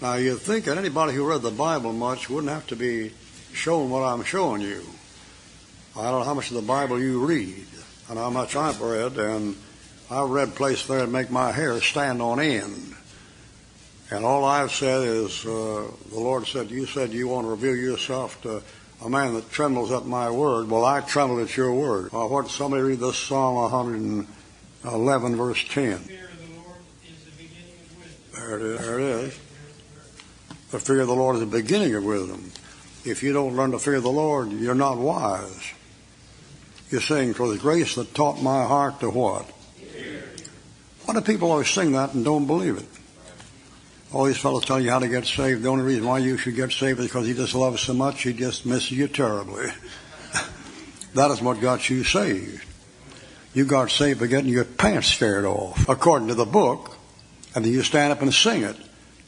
Now, you'd think that anybody who read the Bible much wouldn't have to be shown what I'm showing you. I don't know how much of the Bible you read and how much I've read, and I've read places there that make my hair stand on end. And all I've said is, the Lord said you want to reveal yourself to a man that trembles at my word. Well, I tremble at your word. What somebody read this Psalm 111, verse 10. Fear of the Lord is the beginning of wisdom. There it is. The fear of the Lord is the beginning of wisdom. If you don't learn to fear the Lord, you're not wise. You're saying, for the grace that taught my heart to what? Fear. Why do people always sing that and don't believe it? All these fellows tell you how to get saved. The only reason why you should get saved is because he just loves so much, he just misses you terribly. That is what got you saved. You got saved by getting your pants scared off, according to the book, and then you stand up and sing it.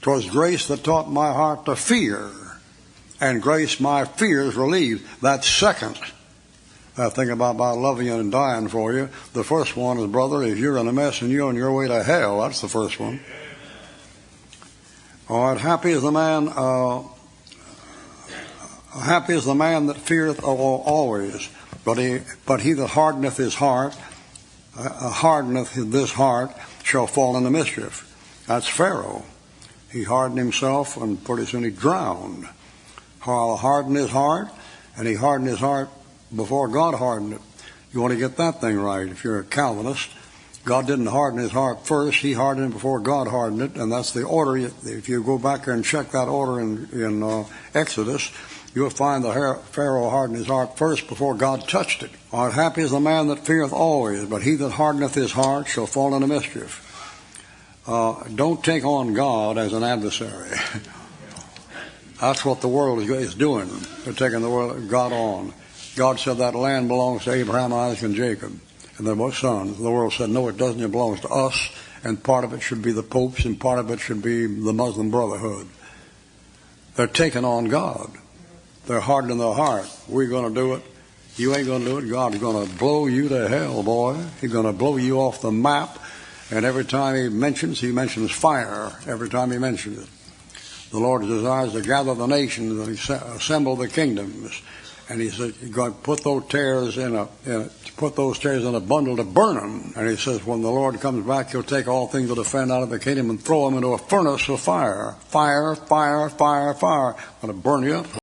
'Twas grace that taught my heart to fear, and grace my fears relieved. That's second. That thing about loving you and dying for you. The first one is, brother, if you're in a mess and you're on your way to hell, that's the first one. All right, happy is the man that feareth always, but he that hardeneth his heart, hardeneth this heart, shall fall into mischief. That's Pharaoh. He hardened himself, and pretty soon he drowned. Hardened his heart, and he hardened his heart before God hardened it. You want to get that thing right. If you're a Calvinist, God didn't harden his heart first. He hardened it before God hardened it, and that's the order. If you go back there and check that order in Exodus, you'll find the Pharaoh hardened his heart first before God touched it. All right, happy is the man that feareth always, but he that hardeneth his heart shall fall into mischief. Don't take on God as an adversary. That's what the world is doing. They're taking God on. God said that land belongs to Abraham, Isaac, and Jacob, and their sons. The world said, no, it doesn't. It belongs to us, and part of it should be the popes, and part of it should be the Muslim Brotherhood. They're taking on God. They're hardening their heart. We're going to do it. You ain't going to do it. God's going to blow you to hell, boy. He's going to blow you off the map, and every time he mentions fire every time he mentions it. The Lord desires to gather the nations and assemble the kingdoms. And he said, you're going to put those tares in a bundle to burn them. And he says, when the Lord comes back, he'll take all things that offend out of the kingdom and throw them into a furnace of fire. Fire, fire, fire, fire. Going to burn you up.